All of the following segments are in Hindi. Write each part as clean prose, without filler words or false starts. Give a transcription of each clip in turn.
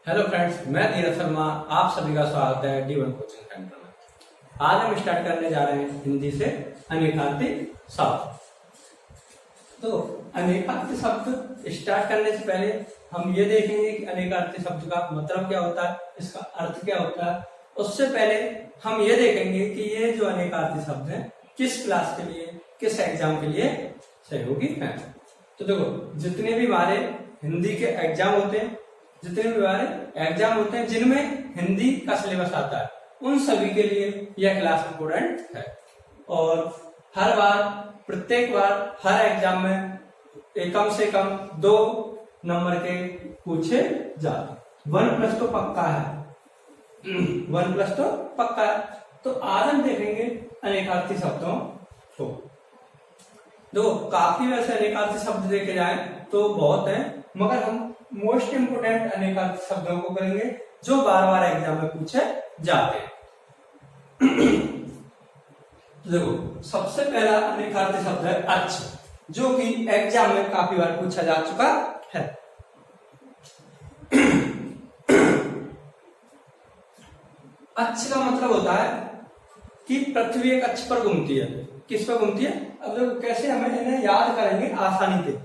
हेलो फ्रेंड्स, मैं धीरज शर्मा। आप सभी का स्वागत है D1 कोचिंग सेंटर में। आज हम स्टार्ट करने जा रहे हैं हिंदी से अनेकार्थी शब्द। तो अनेकार्थी शब्द स्टार्ट करने से पहले हम ये देखेंगे कि अनेकार्थी शब्द का मतलब क्या होता है, इसका अर्थ क्या होता है। उससे पहले हम ये देखेंगे कि ये जो अनेकार्थी शब्द है किस क्लास के लिए, किस एग्जाम के लिए सहयोगी है। तो देखो, जितने भी हमारे हिंदी के एग्जाम होते हैं, जितने भी हमारे एग्जाम होते हैं जिनमें हिंदी का सिलेबस आता है, उन सभी के लिए यह क्लास इंपोर्टेंट है। और हर बार, प्रत्येक बार हर एग्जाम में कम से कम 2 नंबर के पूछे जाते। 1+ तो पक्का है, 1+ तो पक्का है। तो आज हम देखेंगे अनेकार्थी शब्दों को। दो काफी वैसे अनेकार्थी शब्द देखे जाए तो बहुत है, मगर हम मोस्ट इंपोर्टेंट अनेकार्थी शब्दों को करेंगे जो बार बार एग्जाम में पूछे जाते हैं। देखो, सबसे पहला अनेकार्थी शब्द है अच्छ, जो कि एग्जाम में काफी बार पूछा जा चुका है। अच्छ का मतलब होता है कि पृथ्वी एक अक्ष पर घूमती है। किस पर घूमती है? अब देखो कैसे हमें इन्हें याद करेंगे आसानी से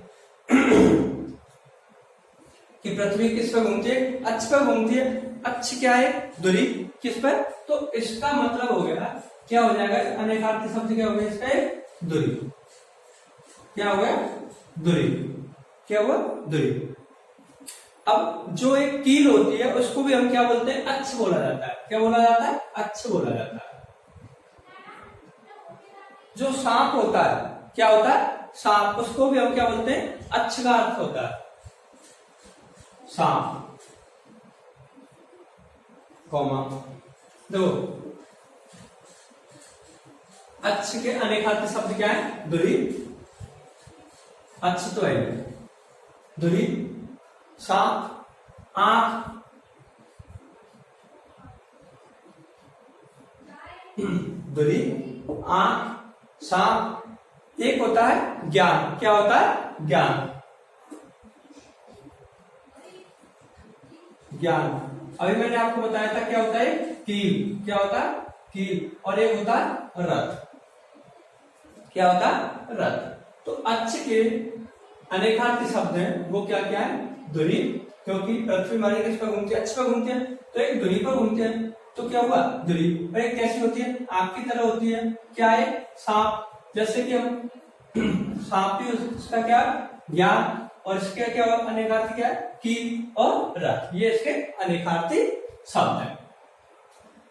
कि पृथ्वी किस पर घूमती है? अक्ष पर घूमती है। अक्ष क्या है? दूरी। किस पर? तो इसका मतलब हो गया, क्या हो जाएगा अनेकार्थी शब्द? क्या हो गया इसका? एक दूरी। क्या हो गया? दूरी। क्या हुआ? दूरी। अब जो एक कील होती है उसको भी हम क्या बोलते हैं? अक्ष बोला जाता है। क्या बोला जाता है? अक्ष बोला जाता है। जो सांप होता है, क्या होता है? सांप। उसको भी हम क्या बोलते हैं? अक्ष का अर्थ होता है सांप, कौमा। देखो, अक्ष के अनेकार्थी शब्द क्या है? दूरी, अक्ष तो है, दूरी, सांप, आंख, दूरी, आंख, सांप। एक होता है ज्ञान। क्या होता है? ज्ञान। ज्ञान। अभी मैंने आपको बताया था क्या होता है? कील। क्या होता है? कील। और एक होता है रथ। क्या होता है? रथ। तो अक्ष के अनेकार्थी शब्द हैं वो क्या क्या है? दूरी, क्योंकि पृथ्वी हमारी किस पर घूमती है? अक्ष पर घूमती है, तो एक दूरी पर घूमती है। तो क्या हुआ? दूरी। और एक कैसी होती है? आंख की तरह होती है। क्या है? सांप। जैसे कि हम सांप भी, उसका क्या? ज्ञान। और इसके क्या अनेकार्थी क्या है? कील और रथ। ये इसके अनेकार्थी शब्द है।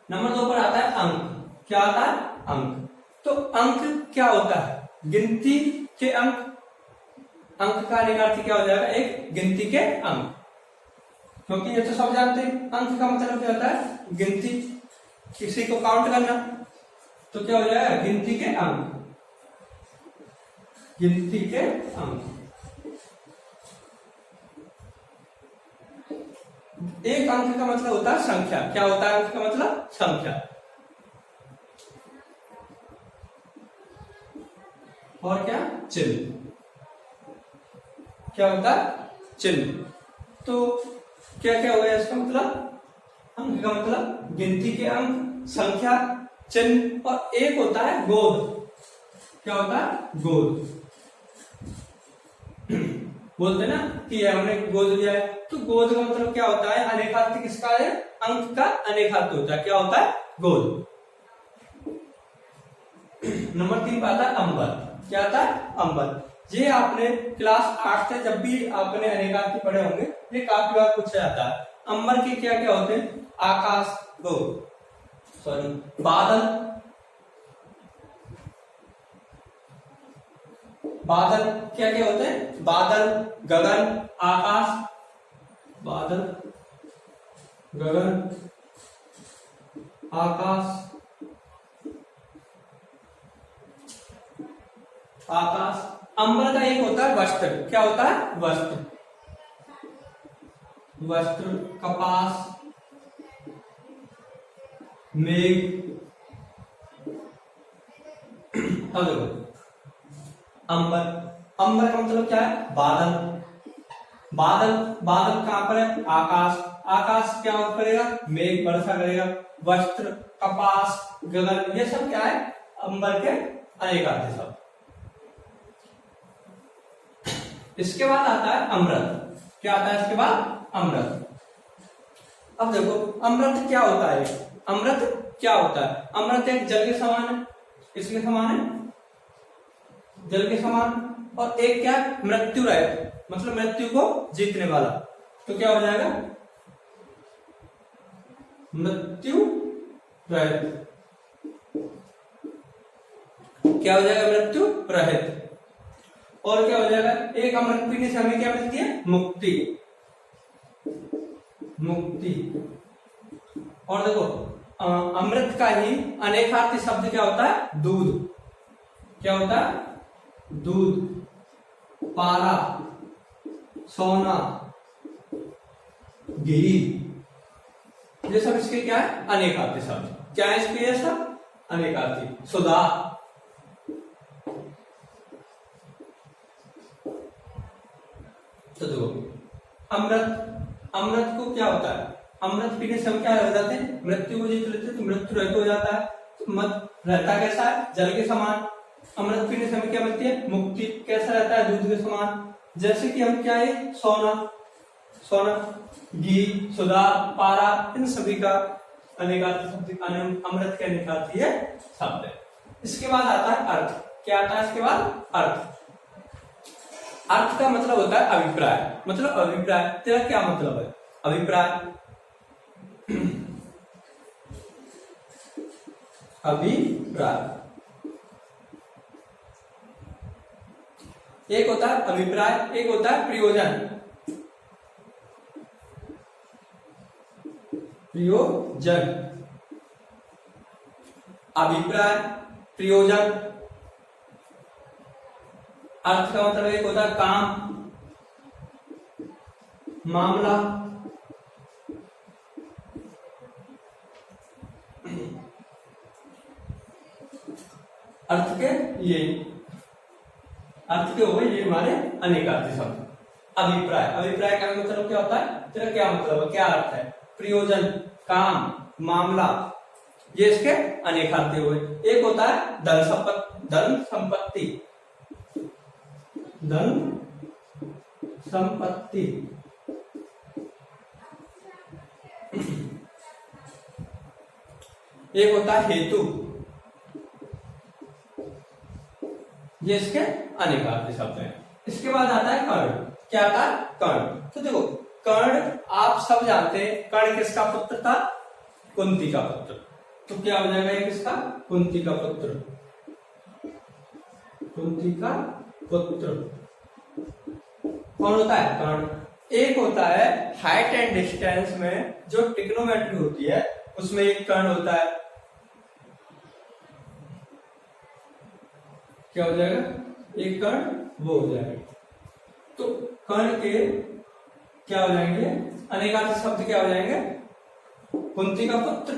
नंबर 2 पर आता है अंक। क्या आता है? अंक। तो अंक क्या होता है? गिनती के अंक। अंक का अनेकार्थी क्या हो जाएगा? एक गिनती के अंक। क्योंकि ये तो सब जानते हैं, अंक का मतलब क्या होता है? गिनती, किसी को काउंट करना। तो क्या हो जाएगा? गिनती के अंक। गिनती के अंक। एक अंक का मतलब होता है संख्या। क्या होता है अंक का मतलब? संख्या। और क्या? चिन्ह। क्या होता है? चिन्ह। तो क्या क्या हो गया इसका मतलब? अंक का मतलब गिनती के अंक, संख्या, चिन्ह। और एक होता है गोद। क्या होता है? गोद। बोलते ना कि हमने गोद लिया है, तो गोद का मतलब क्या होता है? अनेकार्थी किसका है? अंक का अनेकार्थी होता है। क्या होता है? गोद। नंबर 3 पर आता है अंबर। क्या आता है? अंबर। ये आपने क्लास 8 से जब भी आपने अनेकार्थी पढ़े होंगे, ये काफी बार पूछा जाता है। अंबर के क्या क्या होते हैं? आकाश, बादल। बादल क्या क्या होते हैं? बादल, गगन, आकाश। बादल, गगन, आकाश, आकाश। अंबर का एक होता है वस्त्र। क्या होता है? वस्त्र। वस्त्र, कपास, मेघ। अंबर। अंबर का मतलब क्या है? बादल। बादल, बादल कहां पर है? आकाश, आकाश क्या करेगा? मेघ वर्षा करेगा। वस्त्र, कपास, गगन, ये सब क्या है? अंबर के अनेकार्थ शब्द। इसके बाद आता है अमृत। क्या आता है इसके बाद? अमृत। अब देखो अमृत क्या होता है? अमृत क्या होता है? अमृत एक जल के समान है। किसके समान है? जल के समान। और एक क्या? मृत्यु रहित, मतलब मृत्यु को जीतने वाला। तो क्या हो जाएगा? मृत्यु रहित। क्या हो जाएगा? मृत्यु रहित। और क्या हो जाएगा? एक अमृत पीने से हमें क्या मिलती है? मुक्ति, मुक्ति। और देखो अमृत का ही अनेकार्थी शब्द क्या होता है? दूध। क्या होता है? दूध, पारा, सोना, घी, ये सब इसके क्या है? अनेकार्थी शब्द। क्या है इसके? ये सब अनेकार्थी। सुधा, तो देखो अमृत, अमृत को क्या होता है? अमृत पीने से हम क्या हो जाते हैं? मृत्यु को जीत लेते हैं, तो मृत्यु रहित हो जाता है। तो मत रहता कैसा है? जल के समान। अमृत पीने से हमें क्या मिलती है? मुक्ति। कैसा रहता है? दूध के समान। जैसे कि हम क्या है? सोना, सोना, घी, सुधा, पारा, इन सभी का अनेकार्थी शब्द, अमृत के अनेकार्थी है शब्द है। इसके बाद आता है अर्थ। क्या आता है इसके बाद? अर्थ। अर्थ का मतलब होता है अभिप्राय। मतलब अभिप्राय, तेरा क्या मतलब है? अभिप्राय, अभिप्राय। एक होता है अभिप्राय, एक होता है प्रयोजन। प्रयोजन, अभिप्राय, प्रयोजन। अर्थ का मतलब एक होता है काम, मामला, अर्थ के ये अर्थ के हो गए ये हमारे अनेकार्थी शब्द। अभिप्राय, अभिप्राय का मतलब क्या होता है? तेरा क्या मतलब है? क्या अर्थ है? प्रयोजन, काम, मामला, ये इसके अनेकार्थी हुए। एक होता है धन संपत्ति, धन संपत्ति, धन संपत्ति। एक होता है हेतु, ये इसके अनेकार्थी शब्द हैं। इसके बाद आता है कर्ण। क्या आता है? कर्ण। तो देखो कर्ण आप सब जानते हैं, कर्ण किसका पुत्र था? कुंती का पुत्र। तो क्या हो जाएगा? ये किसका? कुंती का पुत्र, कुंती का पुत्र। कौन होता है? कर्ण। एक होता है हाइट एंड डिस्टेंस में जो ट्रिग्नोमेट्री होती है, उसमें एक कर्ण होता है। क्या हो जाएगा? एक कर्ण वो हो जाएगा। तो कर्ण के क्या हो जाएंगे? अनेकार्थी शब्द क्या हो जाएंगे? कुंती का पुत्र,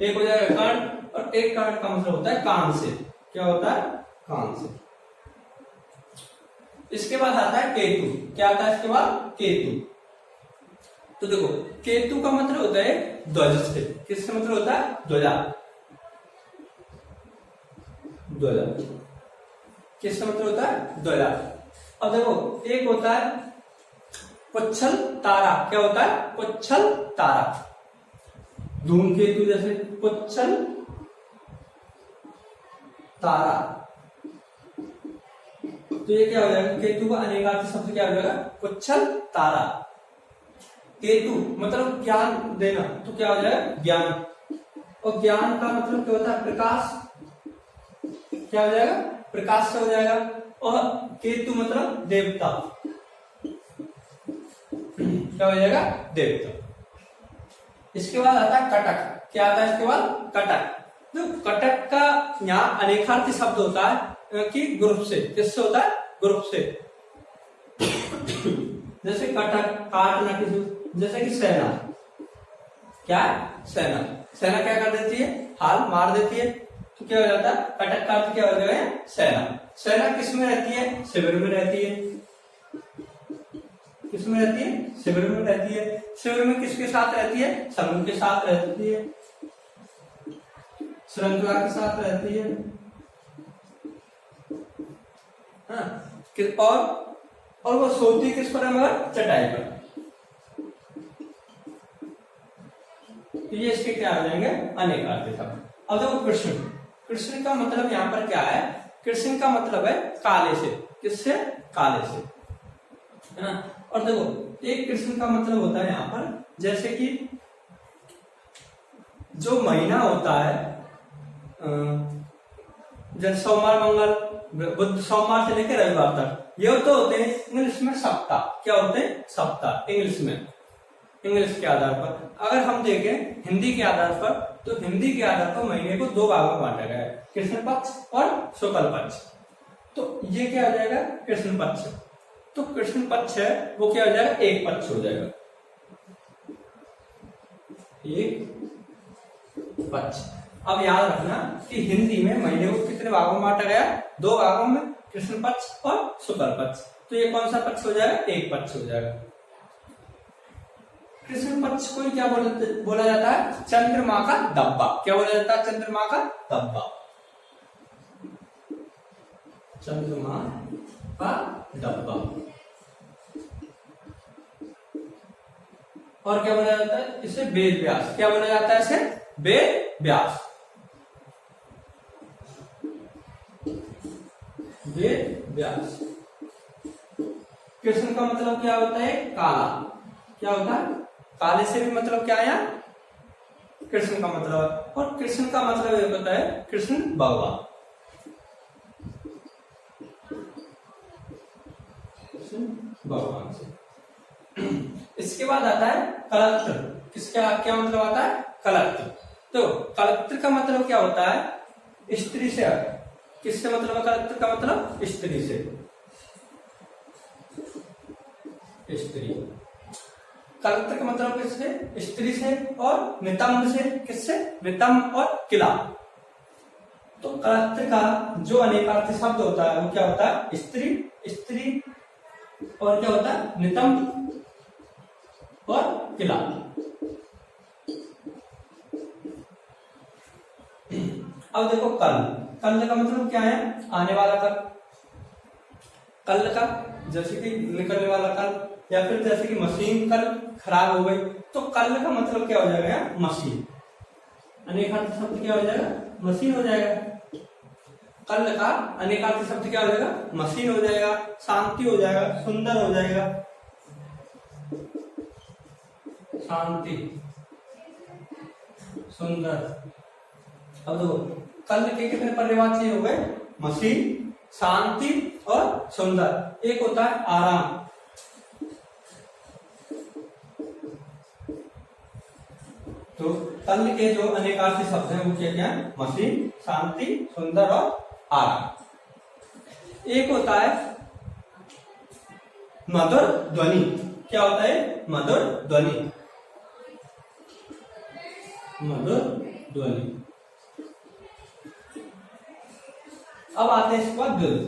एक हो जाएगा कर्ण, और एक कर्ण का मतलब होता है कान से। क्या होता है? कान से। इसके बाद आता है केतु। क्या आता है इसके बाद? केतु। तो देखो केतु का मतलब होता है ध्वज से। किससे मतलब होता है? ध्वजा, ध्वजा। किससे मतलब होता है? ध्वजा। अब देखो एक होता है पुच्छल तारा। क्या होता है? पुच्छल तारा। धूमकेतु जैसे पुच्छल तारा। तो ये क्या हो जाएगा? केतु का अनेकार्थी शब्द क्या हो जाएगा? पुच्छल तारा। केतु मतलब ज्ञान देना, तो क्या हो जाएगा? ज्ञान। और ज्ञान का मतलब क्या होता है? प्रकाश। क्या हो जाएगा? प्रकाश से हो जाएगा। और केतु मतलब देवता। क्या हो जाएगा? देवता। इसके बाद आता है कटक। क्या आता है इसके बाद? कटक। तो कटक का यहाँ अनेकार्थी शब्द होता है कि ग्रुप से। किससे होता है? ग्रुप से। जैसे कटक, काटना किसी, जैसे कि सेना। क्या है? सेना। सेना क्या कर देती है? हाल मार देती है। तो क्या हो जाता है? कटक का अर्थ क्या हो जाएगा? सेना। सेना किस में रहती है? शिविर में रहती है। किसमें रहती है? शिविर में रहती है। शिविर में किसके साथ रहती है? समूह के साथ रहती है, श्रृंखला के साथ रहती है। हाँ, और वो सोती किस पर है? मगर चटाई पर। तो ये इसके क्या आ जाएंगे? अनेकार्थी शब्द। अब देखो कृष्ण, कृष्ण का मतलब यहाँ पर क्या है? कृष्ण का मतलब है काले से। किससे? काले से, है ना। और देखो एक कृष्ण का मतलब होता है यहाँ पर, जैसे कि जो महीना होता है, जैसे सोमवार, मंगल, बुध, सोमवार से लेकर रविवार तक, ये तो होते हैं इंग्लिश में सप्ताह। क्या होते हैं? सप्ताह इंग्लिश में। इंग्लिश के आधार पर अगर हम देखें हिंदी के आधार पर, तो हिंदी के आधार पर महीने को दो भागों में बांटा गया है, कृष्ण पक्ष और शुक्ल पक्ष। तो ये क्या हो जाएगा? कृष्ण पक्ष। तो कृष्ण पक्ष है वो क्या हो जाएगा? एक पक्ष हो जाएगा, एक पक्ष। अब याद रखना कि हिंदी में महीने को कितने भागों में बांटा गया? दो भागों में, कृष्ण पक्ष और शुक्ल पक्ष। तो ये कौन सा पक्ष हो जाएगा? एक पक्ष हो जाएगा। कृष्ण पक्ष को क्या बोला जाता है? चंद्रमा का डब्बा। क्या बोला जाता है? चंद्रमा का डब्बा, चंद्रमा का डब्बा। और क्या बोला जाता है इसे? वेद व्यास। क्या बोला जाता है इसे? वेद व्यास, वेद व्यास। कृष्ण का मतलब क्या होता है? काला। क्या होता है? काले से भी मतलब क्या आया? कृष्ण का मतलब। और कृष्ण का मतलब ये होता है कृष्ण भगवान, कृष्ण भगवान से। इसके बाद आता है कलत्र। किसका क्या मतलब आता है? कलत्र। तो कलत्र का मतलब क्या होता है? स्त्री से। किससे मतलब है कलत्र का मतलब? स्त्री से, स्त्री। कलत्र का मतलब किससे? स्त्री से। और नितंब से। किससे? नितंब और किला। तो कलत्र का जो अनेकार्थी शब्द होता है वो क्या होता है? स्त्री, स्त्री, और क्या होता है? नितंब और किला। अब देखो कल। कल का मतलब क्या है? आने वाला कल। कल का जैसे कि निकलने वाला कल, या फिर जैसे कि मशीन कल खराब हो गई, तो कल का मतलब क्या हो जाएगा? मशीन। अनेकार्थी शब्द क्या हो जाएगा? मशीन हो जाएगा। कल का अनेकार्थी शब्द क्या हो जाएगा? मशीन हो जाएगा, शांति हो जाएगा, सुंदर हो जाएगा, शांति, सुंदर। अब देखो कल के कितने पर्यायवाची हो गए? मशीन, शांति और सुंदर। एक होता है आराम। तो कल के जो अनेकार्थी शब्द हैं वो क्या क्या है? मशीन, शांति, सुंदर और आराम। एक होता है मधुर ध्वनि। क्या होता है? मधुर ध्वनि, मधुर ध्वनि। अब आते हैं इसके बाद द्विज।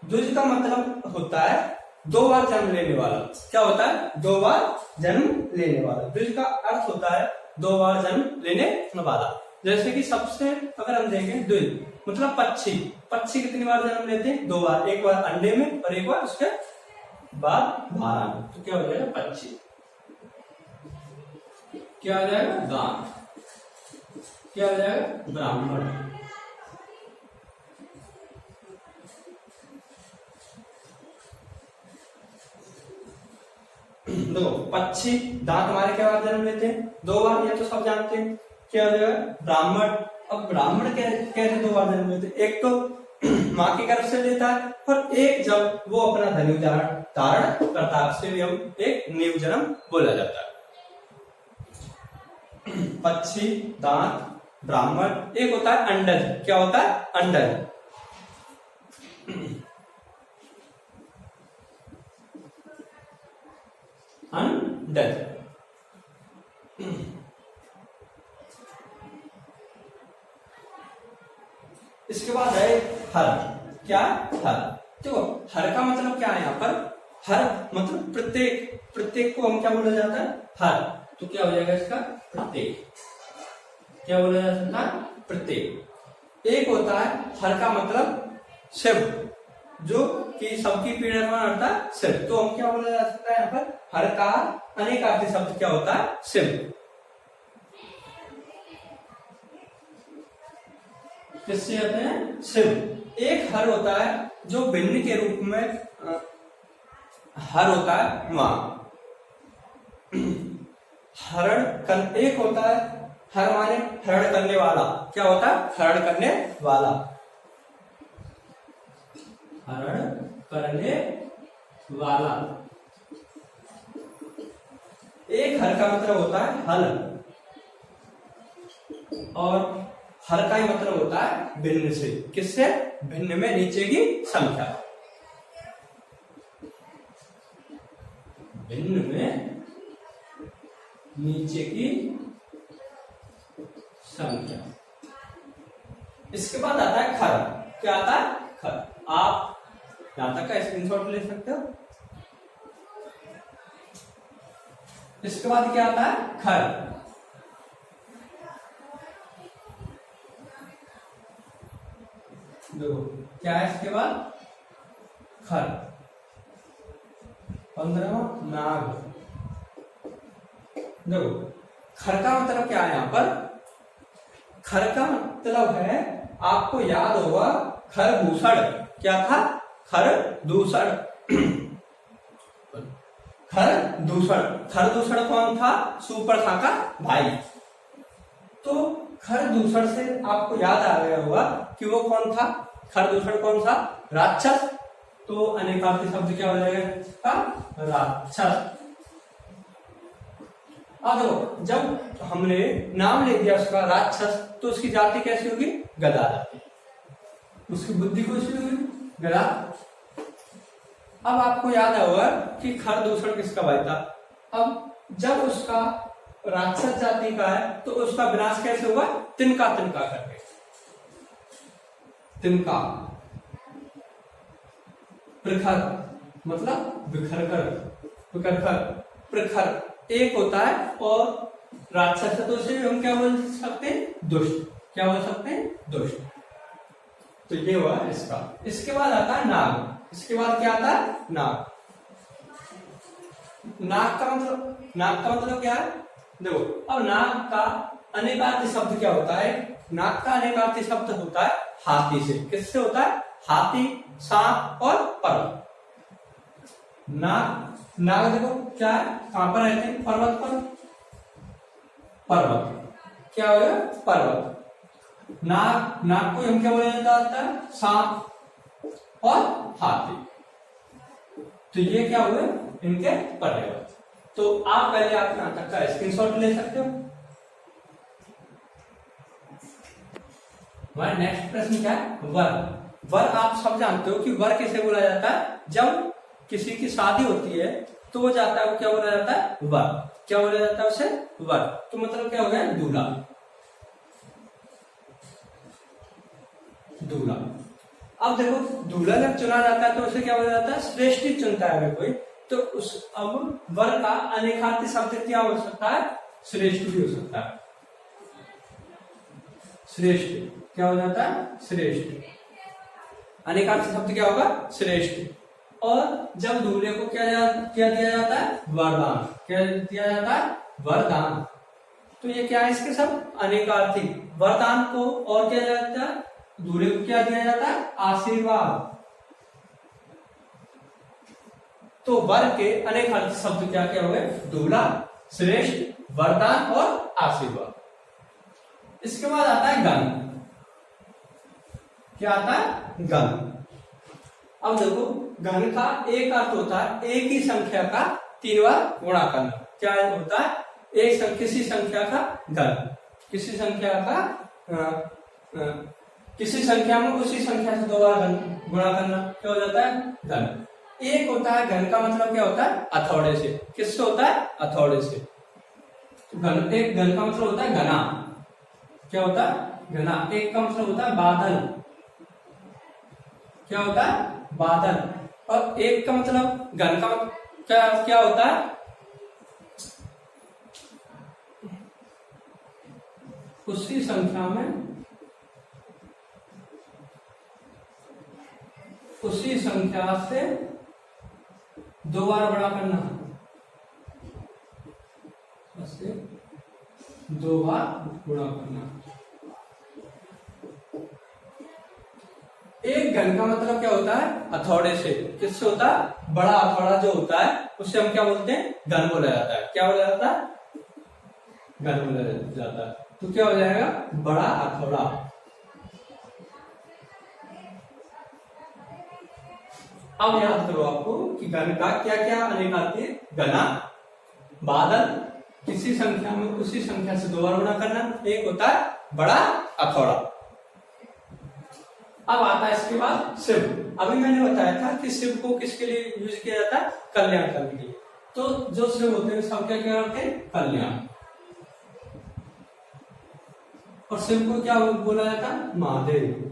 द्विज का मतलब होता है दो बार जन्म लेने वाला। क्या होता है? दो बार जन्म लेने वाला। द्विज का अर्थ होता है दो बार जन्म लेने वाला। जैसे कि सबसे अगर हम देखें द्विज मतलब पक्षी। पक्षी कितनी बार जन्म लेते हैं? दो बार। एक बार अंडे में और एक बार उसके बाद भारा में। तो क्या हो जाएगा? पक्षी। क्या हो जाएगा? गाय। क्या हो जाएगा? ब्राह्मण। देखो पक्षी दांत हमारे क्या बार जन्म लेते हैं? दो बार। ये तो सब जानते हैं। क्या हो जाएगा? ब्राह्मण। अब ब्राह्मण कैसे दो बार जन्म लेते हैं? एक तो माँ के गर्भ से लेता है, और एक जब वो अपना धनु धारण करता है, उससे भी हम एक नीव जन्म बोला जाता है। पक्षी, दांत, ब्राह्मण। एक होता है अंडज। क्या होता है? अंडज। अंडज। इसके बाद है हर। क्या? हर। देखो हर का मतलब क्या है यहाँ पर? हर मतलब प्रत्येक। प्रत्येक को हम क्या बोला जाता है? हर। तो क्या हो जाएगा इसका? प्रत्येक। क्या बोला जा सकता है? प्रत्येक। एक होता है हर का मतलब शिव, जो कि सबकी पीड़ा का अर्थ है शिव। तो हम क्या बोला जा सकता है यहाँ पर? हर का अनेकार्थी शब्द क्या होता है? शिव। किससे आते हैं? शिव। एक हर होता है जो भिन्न के रूप में हर होता है वहां। हरण एक होता है हर माने हरण करने वाला। क्या होता है? हरण करने वाला। हरण करने वाला। एक हर का मतलब होता है हल, और हर का ही मतलब होता है भिन्न से। किससे? भिन्न में नीचे की संख्या। भिन्न में नीचे की संख्या। इसके बाद आता है खर। क्या आता है? खर। आप यहां तक का स्क्रीनशॉट ले सकते हो। इसके बाद क्या आता है? खर। देखो क्या है इसके बाद? खर। 15वां नाग। देखो खर का मतलब क्या है यहाँ पर? खर का मतलब है, आपको याद होगा खरदूषण। क्या था? खरदूषण। खरदूषण। खरदूषण कौन था? शूर्पणखा का भाई। तो खरदूषण से आपको याद आ गया होगा कि वो कौन था? खरदूषण कौन सा? राक्षस। तो अनेकार्थी शब्द क्या हो जाएगा? राक्षस। अब देखो जब हमने नाम ले दिया उसका राक्षस, तो उसकी जाति कैसी होगी? गदा जाति। उसकी बुद्धि कैसी होगी? गदा। अब आपको याद होगा कि खरदूषण किसका भाई था। अब जब उसका राक्षस जाति का है तो उसका विनाश कैसे होगा? तिनका तिनका करके। तिनका। प्रखर मतलब बिखर कर, बिखर कर, प्रखर एक होता है, और राक्षस तो उसे हम क्या बोल सकते हैं? दुष्ट। क्या बोल सकते हैं? दुष्ट। तो ये हुआ इसका। इसके बाद आता है नाग। इसके बाद क्या आता है? नाग। नाग का मतलब क्या है? देखो अब नाग का अनेकार्थी शब्द क्या होता है? नाग का अनेकार्थी शब्द होता है हाथी से। किससे होता है? हाथी, सांप और पर्वत। नाग देखो क्या है? कहां पर रहते हैं? पर्वत पर। पर्वत क्या हो गया? पर्वत। नाग को हम क्या बोला जाता है? सांप और हाथी। तो ये क्या हुए? इनके पर्याय। तो आप पहले आप यहां तक का स्क्रीनशॉट ले सकते हो। हमारा नेक्स्ट प्रश्न क्या है? वर। वर आप सब जानते हो कि वर कैसे बोला जाता है? जब किसी की शादी होती है तो वो जाता है, वो क्या बोला जाता है? वर। क्या बोला जाता है उसे? वर। तो मतलब क्या हो गया? दूल्हा। दूल्हा। अब देखो दूल्हा जब चुना जाता है तो उसे क्या बोला जाता है? श्रेष्ठी चुनता है अगर कोई, तो उस अब वर का अनेकार्थी शब्द क्या हो सकता है? श्रेष्ठ भी हो सकता है। श्रेष्ठ क्या हो जाता है? श्रेष्ठ। अनेकार्थी शब्द क्या होगा? श्रेष्ठ। और जब दूल्हे को क्या दिया जाता है? वरदान। क्या दिया जाता है? वरदान। तो ये क्या है इसके सब? अनेकार्थी। वरदान को और क्या जाता है? दूल्हे को क्या दिया जाता है? आशीर्वाद। तो वर के अनेकार्थी शब्द क्या क्या हुए? दूल्हा, श्रेष्ठ, वरदान और आशीर्वाद। इसके बाद आता है गण। क्या आता है? गण। अब देखो गण का एक अर्थ होता है एक ही संख्या का 3 बार गुणा करना। क्या होता है? किसी संख्या का गण। किसी संख्या का किसी संख्या में उसी संख्या से 2 बार गुणा करना क्या हो जाता है? गण। एक होता है घन का मतलब क्या होता है? हथौड़े से। किससे होता है? हथौड़े से। घन, एक घन का मतलब होता है घना। क्या होता है? घना। एक का मतलब होता है बादल। क्या होता है? बादल। और एक का मतलब घन का क्या होता है? उसी संख्या में उसी संख्या से 2 बार बड़ा करना, उससे 2 बार गुणा करना। एक घन का मतलब क्या होता है? हथौड़े से। किससे होता है? बड़ा हथौड़ा जो होता है उससे हम क्या बोलते हैं? घन बोला जाता है। क्या बोला जाता है? घन बोला जाता है। तो क्या हो जाएगा? बड़ा हथौड़ा। अब याद करो आपको कि घन का क्या क्या अनेक आते हैं? घना, बादल, किसी संख्या में उसी संख्या से 2 बार गुणा करना, एक होता है बड़ा हथौड़ा। अब आता है इसके बाद शिव। अभी मैंने बताया था कि शिव को किसके लिए यूज किया जाता है? कल्याण करने के लिए। तो जो शिव होते हैं सब क्या क्या होते हैं? कल्याण। और शिव को क्या बोला जाता है? महादेव।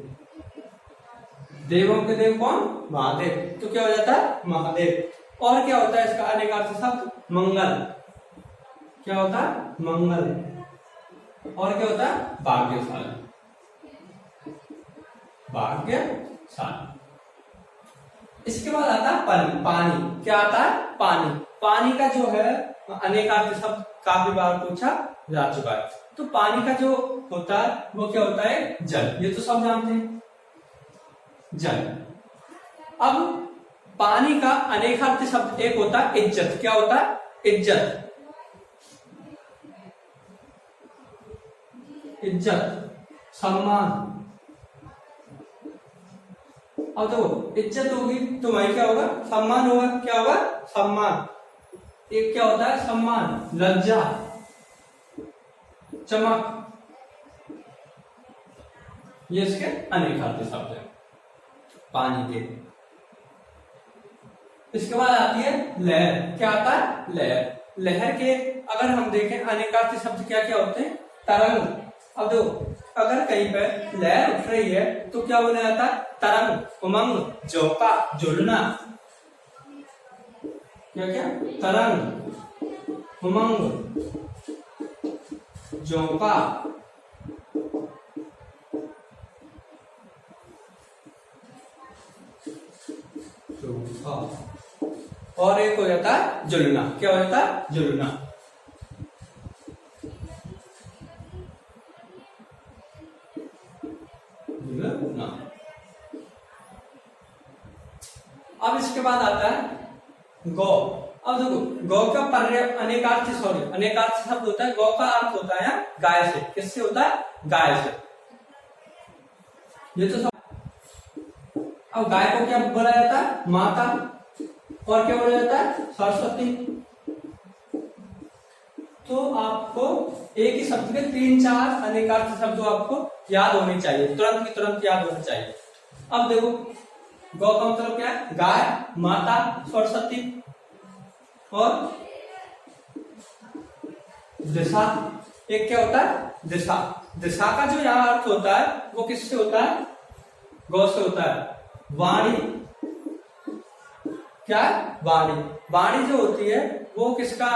देवों के देव कौन? महादेव। तो क्या हो जाता है? महादेव। और क्या होता है इसका अनेकार्थ शब्द? मंगल। क्या होता है? मंगल। और क्या होता है? भाग्यशाली। भाग्यशाली। इसके बाद आता है पानी। क्या आता है? पानी। पानी का जो है अनेकार्थ शब्द काफी बार पूछा जा चुका है। तो पानी का जो होता है वो क्या होता है? जल। ये तो सब जानते हैं, जल। अब पानी का अनेकार्थ शब्द एक होता है इज्जत। क्या होता है? इज्जत। इज्जत, सम्मान। अब देखो इज्जत होगी तो वही क्या होगा? सम्मान होगा। क्या होगा? सम्मान। एक क्या होता है? सम्मान, लज्जा, चमक। ये इसके अनेकार्थ शब्द है पानी के। इसके बाद आती है लहर। क्या आता है? लहर। लहर के अगर हम देखें अनेकार्थ शब्द क्या क्या होते हैं? तरंग। अब देखो अगर कहीं पर लहर उठ रही है तो क्या बोला जाता है? तरंग, उमंग, झोंका, झुलना। क्या क्या? तरंग, उमंग, झोंका, और एक हो जाता है जुलना। क्या हो जाता है? जुलना। जुलना। अब इसके बाद आता है गौ। अब देखो गौ का अनेकार्थ शब्द होता है। गौ का अर्थ होता है गाय से। किससे होता है? गाय से। ये तो सब। अब गाय को क्या बोला जाता है? माता। और क्या बोला जाता है? सरस्वती। तो आपको एक ही शब्द के 3-4 अनेकार्थ शब्द आपको याद होने चाहिए, तुरंत की तुरंत याद होने चाहिए। अब देखो गौ का मतलब क्या है? गाय, माता, सरस्वती और दिशा। एक क्या होता है? दिशा। दिशा का जो यहाँ अर्थ होता है वो किससे होता है? गौ से होता है। वाणी। क्या है? वाणी। वाणी जो होती है वो किसका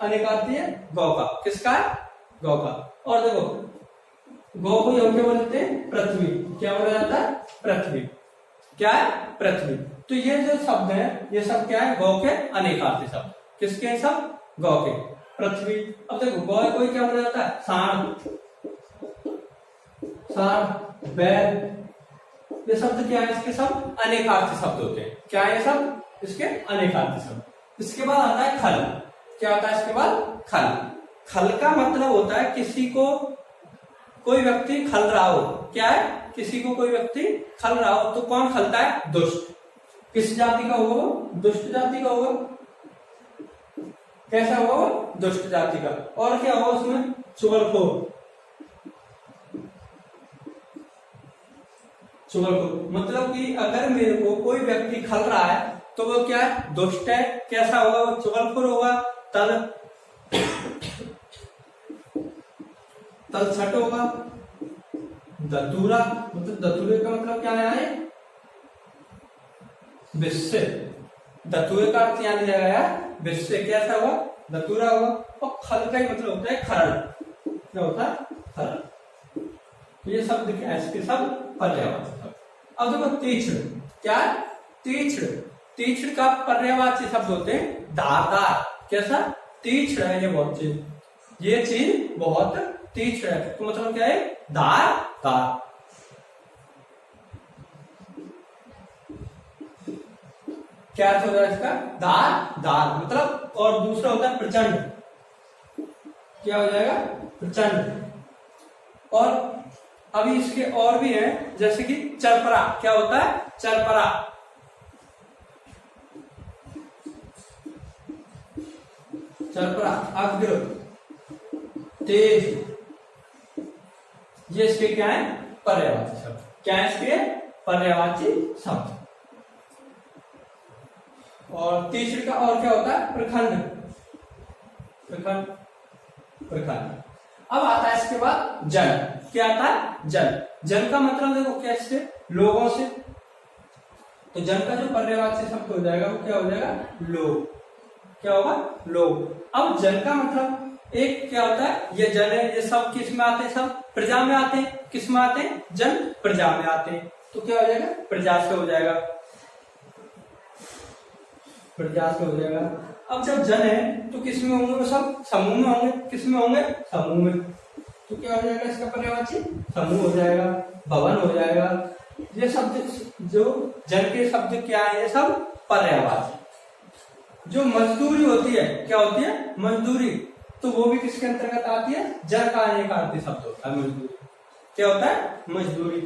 अनेकार्थ है? गौ का। किसका है? गौ का। और देखो गौ को हम क्या बोलते हैं? पृथ्वी। क्या बोला जाता है? पृथ्वी। क्या है? पृथ्वी। तो ये जो शब्द है ये सब क्या है? गौ के अनेकार्थ शब्द। किसके हैं सब? गौ के। पृथ्वी। अब देखो गौ को क्या बोला जाता है? सांड, सांड, बैल। ये शब्द क्या है? इसके सब अनेकार्थ शब्द होते हैं। क्या है ये सब? इसके अनेकार्थ शब्द। इसके बाद आता है खल। क्या आता है इसके बाद? खल। खल का मतलब होता है किसी को कोई व्यक्ति खल रहा हो। क्या है? किसी को कोई व्यक्ति खल रहा हो। तो कौन खलता है? दुष्ट। किस जाति का होगा? दुष्ट जाति का होगा। कैसा होगा? दुष्ट जाति का। और क्या होगा उसमें? चुगलखोर। चुगलखोर मतलब कि अगर मेरे को कोई व्यक्ति खल रहा है तो वो क्या है? दुष्ट है। कैसा होगा? वो चुगलखोर होगा। तलछट होगा। दतूरा मतलब दतूरे का मतलब क्या है? विषय। दतूरे का अर्थ यहाँ लिया गया विषय। कैसा हुआ? दतूरा हुआ। और खल का ही मतलब होता है खरड़। क्या होता है? खरड़। तो ये शब्द क्या है, इसके सब पर्यायवाची शब्द। अब देखो तीक्ष्ण, क्या तीक्ष्ण, तीक्ष्ण का पर्यायवाची शब्द होते हैं धारदार। कैसा, तीक्ष्ण है ये बहुत चीज, ये चीज बहुत तीक्ष्ण है, तो मतलब क्या है, धारदार। क्या अर्थ होता है इसका, धारदार मतलब। और दूसरा होता है प्रचंड, क्या हो जाएगा, प्रचंड। और अभी इसके और भी है, जैसे कि चरपरा, क्या होता है, चरपरा, चरपरा, अग्र, तेज, ये इसके क्या है, पर्यायवाची शब्द। क्या है इसके पर्यायवाची शब्द। और तीसरे का और क्या होता है, प्रखंड, प्रखंड, प्रखंड। अब आता है इसके बाद जन, क्या आता है, जन। जन का मतलब देखो कैसे, लोगों से, तो जन का जो पर्यायवाची शब्द हो जाएगा वो क्या हो जाएगा, लोग, क्या होगा, लोग। अब जन का मतलब एक क्या होता है, ये जन है, ये सब किस में आते हैं, सब प्रजा में आते हैं। किस में आते हैं, जन प्रजा में आते हैं, तो क्या हो जाएगा, प्रजा से हो जाएगा, प्रजा से हो जाएगा। अब जब जन है तो किस में होंगे, वो सब समूह में होंगे। किस में होंगे, समूह में, तो क्या हो जाएगा इसका पर्यायवाची, समूह हो जाएगा, भवन हो जाएगा। ये शब्द जो जन के शब्द क्या है, ये सब पर्यायवाची। जो मजदूरी होती है, क्या होती है, मजदूरी, तो वो भी किसके अंतर्गत आती है, जन का अनेकार्थी शब्द होता है मजदूरी। क्या होता है, मजदूरी,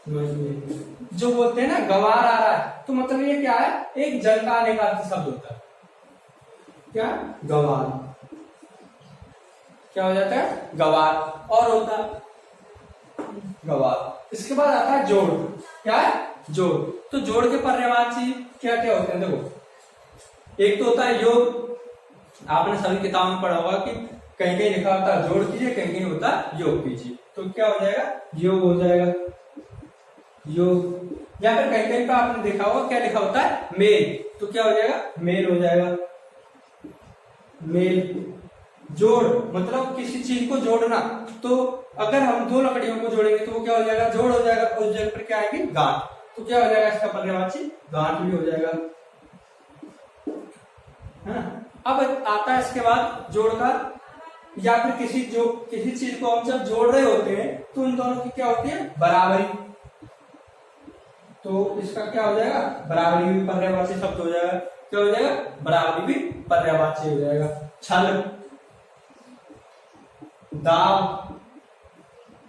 मजदूरी। जो बोलते हैं ना गवार आ रहा है, तो मतलब ये क्या है, एक जन का अनेकार्थी शब्द होता है, क्या, गवार, क्या हो जाता है, गवार। और होता है गवार। इसके बाद आता है जोड़, क्या है, जोड़। तो जोड़ के पर्यायवाची क्या क्या होते हैं, देखो एक तो होता है योग, आपने सभी किताबों में पढ़ा होगा कि कहीं कहीं लिखा होता है जोड़ कीजिए, कहीं कहीं होता है योग कीजिए, तो क्या हो जाएगा, योग हो जाएगा, योग। या फिर कहीं कहीं पर आपने देखा होगा क्या लिखा होता है, मेल, तो क्या हो जाएगा, मेल हो जाएगा, मेल। जोड़ मतलब किसी चीज को जोड़ना, तो अगर हम दो लकड़ियों को जोड़ेंगे तो वो क्या हो जाएगा, जोड़ हो जाएगा। उस जगह पर क्या आएगी, गांठ, तो क्या हो जाएगा इसका पर्यायवाची, गांठ भी हो जाएगा, है ना। अब आता है इसके बाद जोड़ का, या फिर किसी चीज को हम जब जोड़ रहे होते हैं तो उन दोनों की क्या होती है, बराबरी, तो इसका क्या हो जाएगा, बराबरी भी पर्यायवाची शब्द हो जाएगा। क्या हो जाएगा, बराबरी भी पर्यायवाची हो जाएगा। छल, दाव,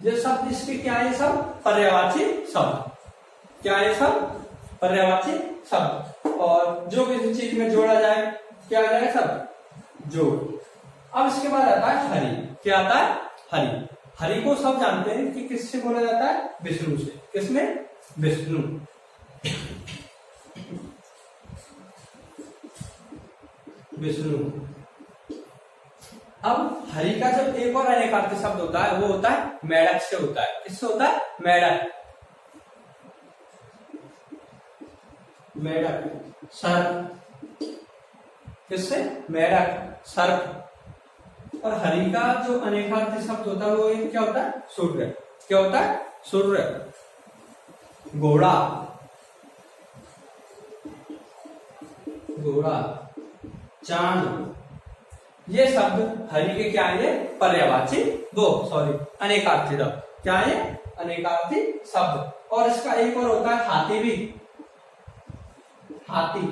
ये सब इसके क्या है, सब पर्यायवाची शब्द, क्या है, सब पर्यायवाची शब्द। और जो किसी चीज में जोड़ा जाए क्या आ जाएगा, सब जोड़। अब इसके बाद आता है हरि, क्या आता है, हरि। हरि को सब जानते हैं कि किससे बोला जाता है, विष्णु से। किसने, विष्णु। विष्णु। अब हरि का जब एक और अनेकार्थी शब्द होता है वो होता है मेढक से होता है। किससे होता है, मेढक, मेढक, सर्प, किससे, मेढक, सर्प। और हरि का जो अनेकार्थी शब्द होता है वो एक क्या होता है, सूर्य। क्या होता है, सूर्य, घोड़ा, घोड़ा, चांद। ये शब्द हरि के क्या है, पर्यायवाची, अनेकार्थी शब्द। क्या है, अनेकार्थी शब्द। और इसका एक और होता है हाथी भी, हाथी,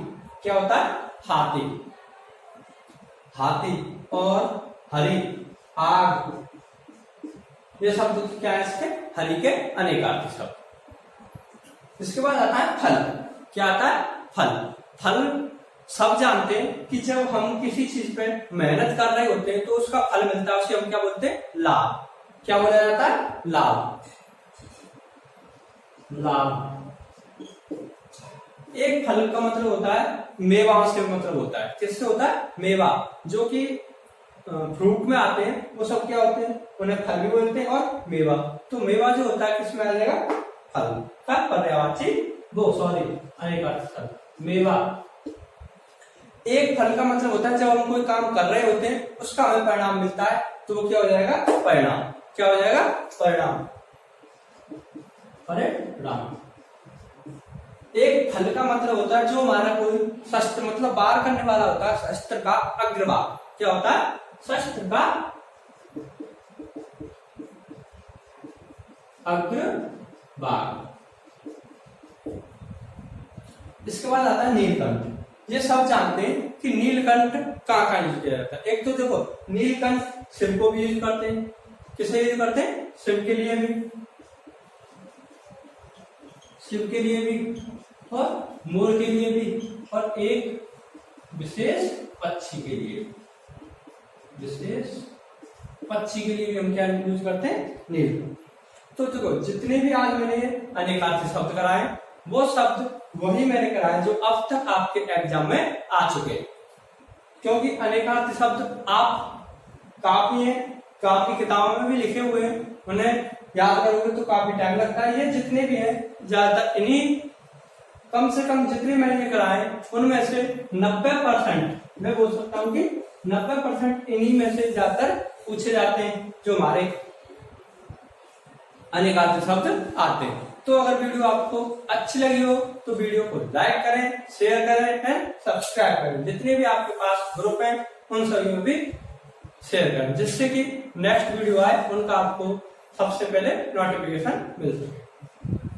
क्या होता है, हाथी, हाथी। और हरि, आग, ये शब्द क्या है इसके, हरि के अनेकार्थी शब्द। इसके बाद आता है फल, क्या आता है, फल। फल सब जानते हैं कि जब हम किसी चीज पे मेहनत कर रहे होते हैं तो उसका फल मिलता है, उसे हम क्या बोलते हैं, लाभ। क्या बोला जाता है, लाभ, लाभ। एक फल का मतलब होता है मेवा से मतलब होता है। किससे होता है, मेवा। जो कि फ्रूट में आते हैं वो सब क्या होते हैं, उन्हें फल भी बोलते हैं और मेवा। तो मेवा जो होता है किसमें आ जाएगा, फल का पर्यायवाची, अनेकार्थी शब्द, मेवा। एक फल का मतलब होता है जब हम कोई काम कर रहे होते हैं उसका हमें परिणाम मिलता है, तो वो क्या हो जाएगा? परिणाम। क्या हो जाएगा? परिणाम। परिणाम। एक फल का मतलब होता है जो हमारा कोई शस्त्र मतलब वार करने वाला होता है, शस्त्र का अग्रभाग। क्या होता है? शस्त्र का अग्रभाग। इसके बाद आता है नीलकंठ। ये सब जानते हैं कि नीलकंठ कहाँ यूज किया जाता है। एक तो देखो नीलकंठ सिर को भी यूज करते हैं। किसे यूज करते हैं? सिर के लिए भी, शिव के लिए भी और मोर के लिए भी, और एक विशेष पक्षी के लिए, विशेष पक्षी के लिए भी हम क्या यूज करते हैं? नील। तो देखो जितने भी आज मैंने अनेकार्थी शब्द कराए वो शब्द वही मैंने कराए जो अब तक आपके एग्जाम में आ चुके, क्योंकि अनेकार्थी शब्द आप काफी है, काफी किताबों में भी लिखे हुए हैं, उन्हें याद करोगे तो काफी टाइम लगता है। ये जितने भी हैं ज्यादातर इन्हीं, कम से कम जितने मैंने कराए उनमें से 90% मैं बोल सकता हूँ कि 90% इन्हीं में से ज्यादातर पूछे जाते हैं जो हमारे अनेकार्थी शब्द आते हैं। तो अगर वीडियो आपको अच्छी लगी हो तो वीडियो को लाइक करें, शेयर करें एंड सब्सक्राइब करें। जितने भी आपके पास ग्रुप हैं उन सभी में भी शेयर करें, जिससे कि नेक्स्ट वीडियो आए उनका आपको सबसे पहले नोटिफिकेशन मिल सके।